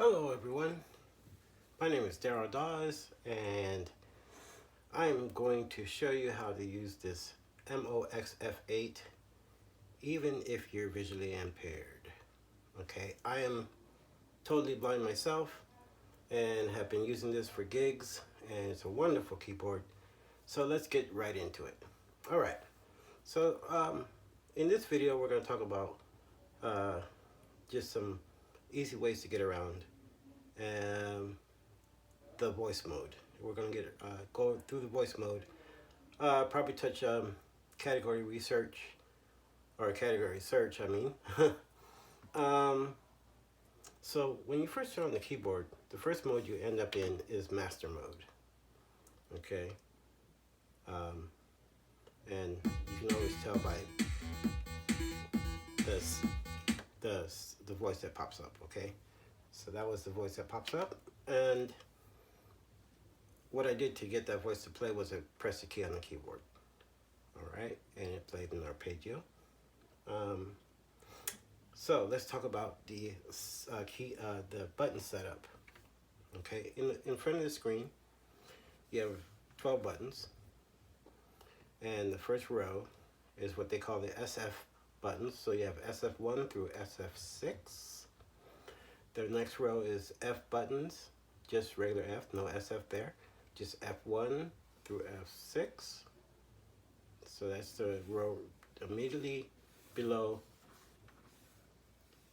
Hello everyone, my name is Daryl Dawes and I'm going to show you how to use this MOXF8 even if you're visually impaired. Okay, I am totally blind myself and have been using this for gigs, and it's a wonderful keyboard. So let's get right into it. Alright, so in this video we're going to talk about just some easy ways to get around the voice mode. We're going to go through the voice mode, probably touch category research, or category search, I mean. um, so when you first turn on the keyboard, the first mode you end up in is master mode. Okay, and you can always tell by this the voice that pops up. Okay, so that was the voice that pops up, and what I did to get that voice to play was I pressed the key on the keyboard. Alright, and it played an arpeggio. So let's talk about the the button setup. Okay, in front of the screen you have 12 buttons, and the first row is what they call the SF buttons. So you have SF1 through SF6. The next row is F buttons, just regular F, no SF there, just F1 through F6. So that's the row immediately below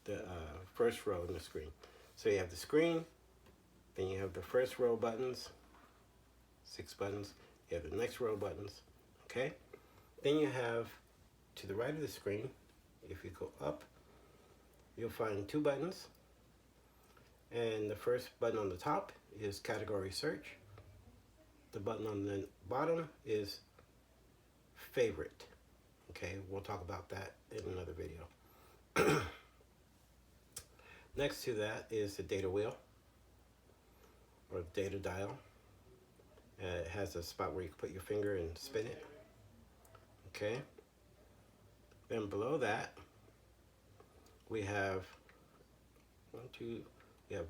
the first row in the screen. So you have the screen, then you have the first row buttons, 6 buttons, you have the next row buttons, okay? Then you have, to the right of the screen, if you go up, you'll find 2 buttons, and the first button on the top is category search. The button on the bottom is favorite. Okay, we'll talk about that in another video. Next to that is the data wheel, or data dial. It has a spot where you can put your finger and spin it. Okay. Then below that, we have we have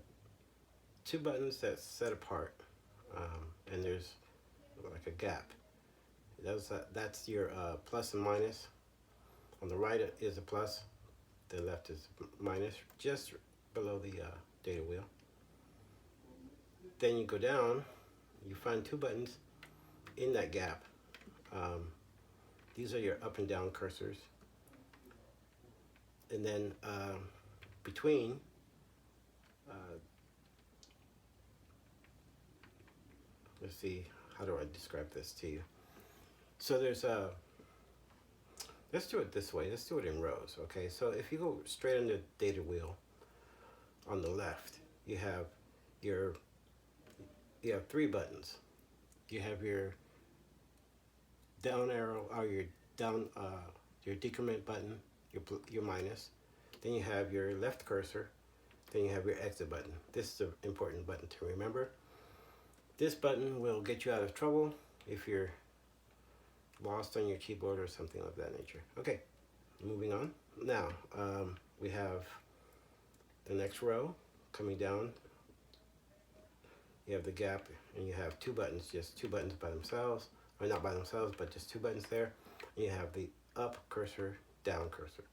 2 buttons that's set apart, and there's like a gap. That's your plus and minus. On the right is a plus, the left is minus, just below the data wheel. Then you go down, you find 2 buttons in that gap. These are your up and down cursors. And then between, let's see, how do I describe this to you? So there's let's do it this way, let's do it in rows, okay? So if you go straight on the data wheel, on the left, you have 3 buttons. You have your down arrow, or your down, your decrement button, your minus. Then you have your left cursor. Then you have your exit button. This is an important button to remember. This button will get you out of trouble if you're lost on your keyboard or something of that nature. Okay, moving on. Now, we have the next row coming down. You have the gap, and you have 2 buttons, just 2 buttons by themselves, or not by themselves, but just 2 buttons there. And you have the up cursor, down cursor.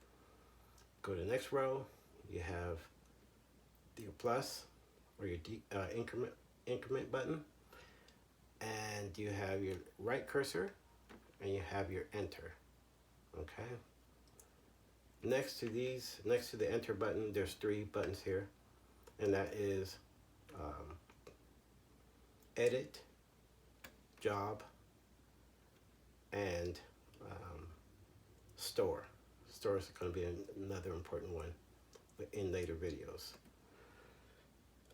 Go to the next row, you have your plus, or your increment button, and you have your right cursor, and you have your enter. Okay. Next to the enter button, there's 3 buttons here, and that is edit, job, and store. Store is going to be another important one in later videos.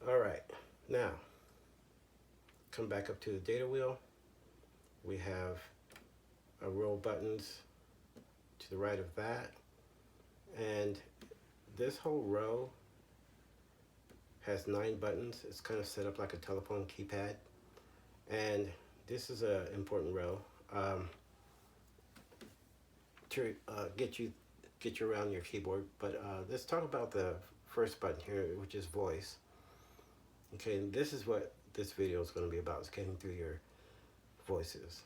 All right, now come back up to the data wheel. We have a row of buttons to the right of that, and this whole row has 9 buttons. It's kind of set up like a telephone keypad, and this is an important row to get you around your keyboard. But let's talk about the first button here, which is voice. Okay, and this is what this video is going to be about, is getting through your voices.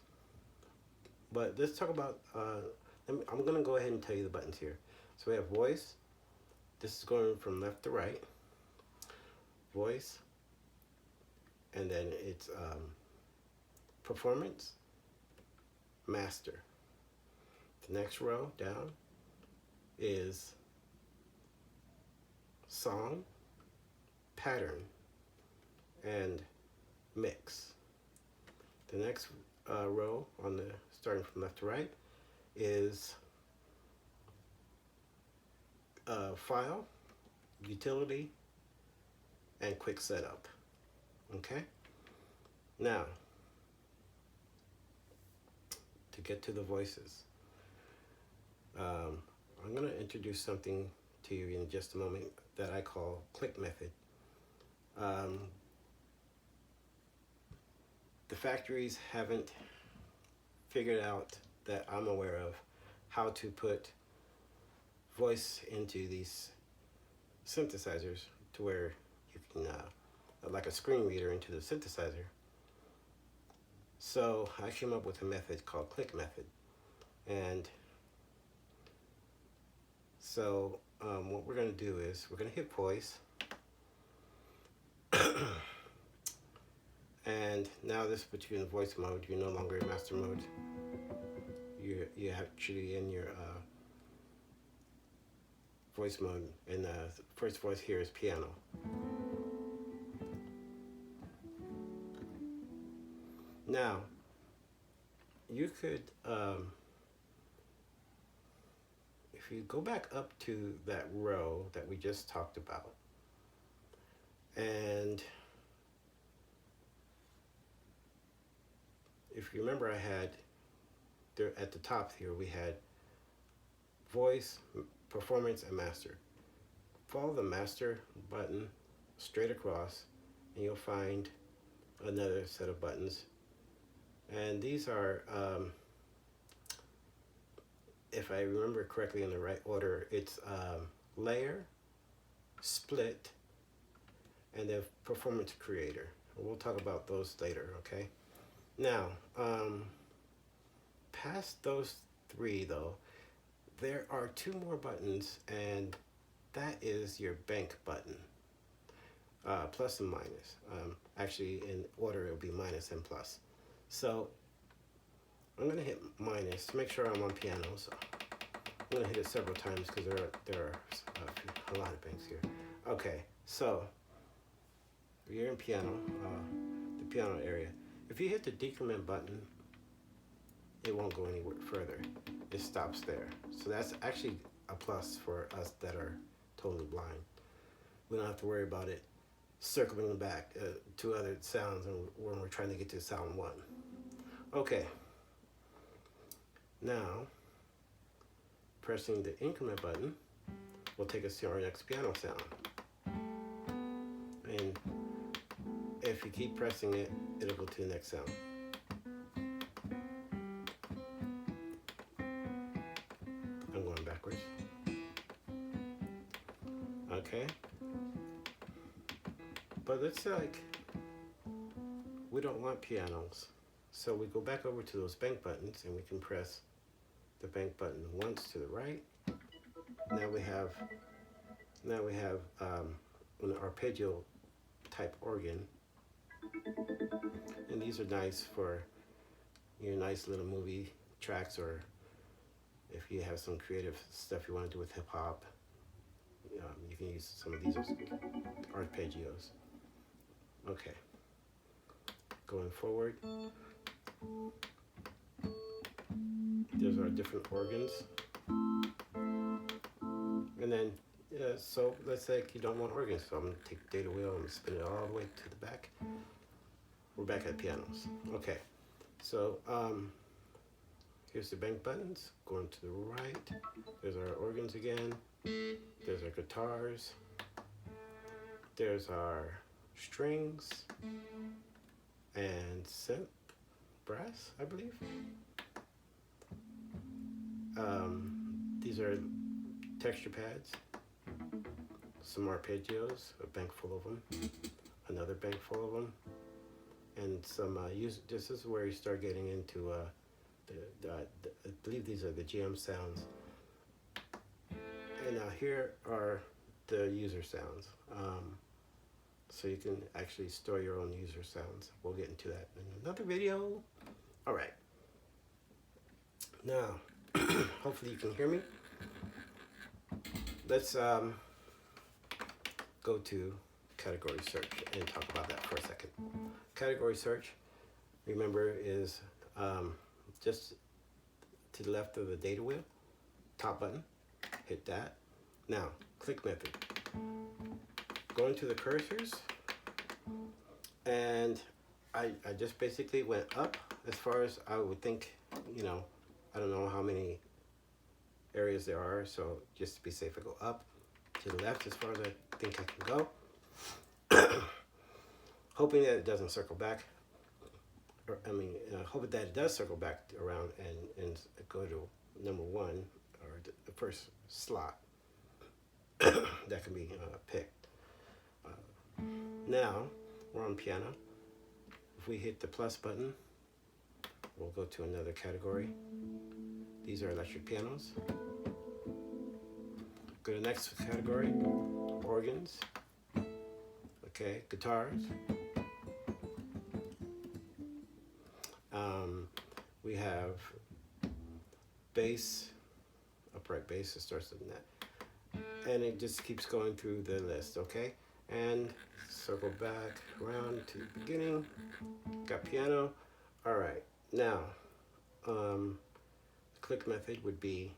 But let's talk about, I'm going to go ahead and tell you the buttons here. So we have voice. This is going from left to right. Voice. And then it's performance, master. The next row down is song, pattern, and mix. The next row on the starting from left to right is file, utility, and quick setup. Okay? Now, to get to the voices, I'm going to introduce something to you in just a moment that I call click method. The factories haven't figured out, that I'm aware of, how to put voice into these synthesizers to where you can, like a screen reader into the synthesizer. So I came up with a method called click method. And so what we're going to do is we're going to hit voice. And now this puts you in voice mode. You're no longer in master mode. You're actually in your voice mode. And the first voice here is piano. Now, you could, if you go back up to that row that we just talked about, and if you remember, I had there at the top here, we had voice, performance, and master. Follow the master button straight across, and you'll find another set of buttons. And these are, if I remember correctly in the right order, it's layer, split, and then performance creator. We'll talk about those later, okay? Now, past those three though, there are two more buttons, and that is your bank button, plus and minus. Actually, in order, it'll be minus and plus. So I'm going to hit minus to make sure I'm on piano. So I'm going to hit it several times because there are a lot of banks here. Okay, so you're in piano, the piano area. If you hit the decrement button, it won't go anywhere further. It stops there. So that's actually a plus for us that are totally blind. We don't have to worry about it circling back to other sounds when we're trying to get to sound one. Okay, now pressing the increment button will take us to our next piano sound. And if you keep pressing it, it'll go to the next sound. I'm going backwards. Okay. But let's say, like, we don't want pianos. So we go back over to those bank buttons, and we can press the bank button once to the right. Now we have an arpeggio type organ, and these are nice for your nice little movie tracks, or if you have some creative stuff you want to do with hip hop, you can use some of these arpeggios. Okay, going forward. There's our different organs. And then, so let's say you don't want organs. So I'm going to take the data wheel and spin it all the way to the back. We're back at pianos. Okay, so here's the bank buttons. Going to the right. There's our organs again. There's our guitars. There's our strings and synth, brass, I believe. These are texture pads, some arpeggios, a bank full of them, another bank full of them, and some this is where you start getting into I believe these are the GM sounds. And now here are the user sounds. So you can actually store your own user sounds. We'll get into that in another video. All right. Now, hopefully you can hear me. Let's go to category search and talk about that for a second. Category search, remember, is just to the left of the data wheel, top button, hit that. Now, click method. Go into the cursors, and I just basically went up as far as I would think, you know, I don't know how many areas there are, so just to be safe, I go up to the left as far as I think I can go. Hoping that it doesn't circle back, or hoping that it does circle back around and go to number 1, or the first slot that can be picked. Now we're on piano. If we hit the plus button, we'll go to another category. These are electric pianos. Go to the next category, organs. Okay, guitars. We have bass, upright bass, it starts with that. And it just keeps going through the list, okay? And circle back around to the beginning. Got piano. All right, now, click method would be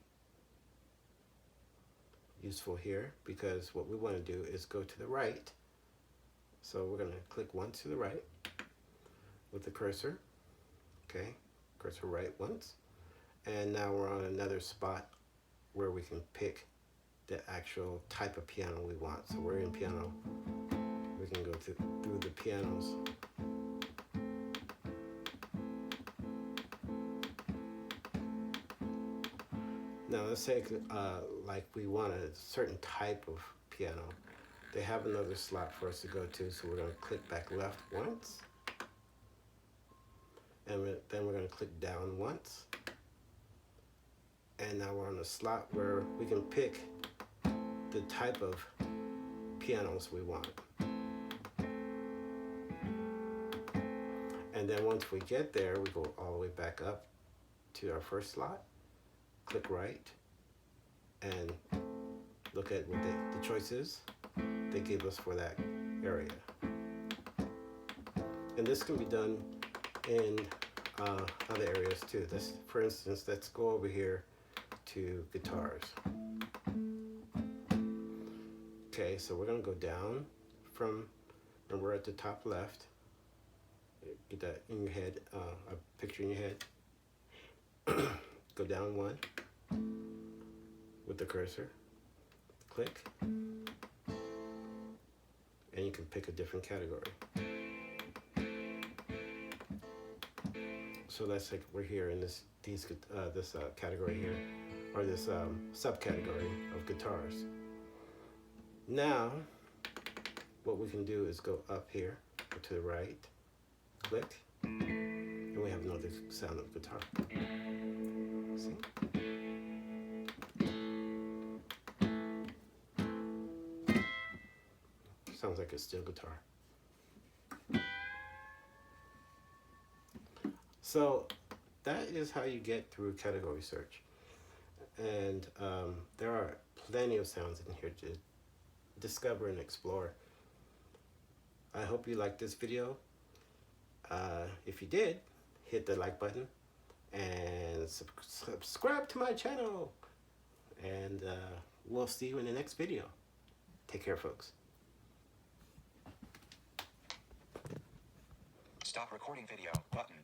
useful here because what we want to do is go to the right. So we're going to click once to the right with the cursor. Okay, cursor right once. And now we're on another spot where we can pick the actual type of piano we want. So we're in piano. We can go through the pianos. Now let's say like we want a certain type of piano. They have another slot for us to go to, so we're going to click back left once. And then we're going to click down once. And now we're on a slot where we can pick the type of pianos we want. And then once we get there, we go all the way back up to our first slot, click right, and look at what the choices they give us for that area. And this can be done in other areas too. For instance, let's go over here to guitars. Okay, so we're going to go down from, and we're at the top left. Get that in your head, a picture in your head. Go down 1 with the cursor. Click. And you can pick a different category. So that's like we're here in this category here, or this subcategory of guitars. Now, what we can do is go up here, go to the right, click, and we have another sound of guitar. See? Sounds like a steel guitar. So that is how you get through category search. And there are plenty of sounds in here to discover and explore. I hope you liked this video. If you did, hit the like button and subscribe to my channel. And we'll see you in the next video. Take care, folks. Stop recording video button.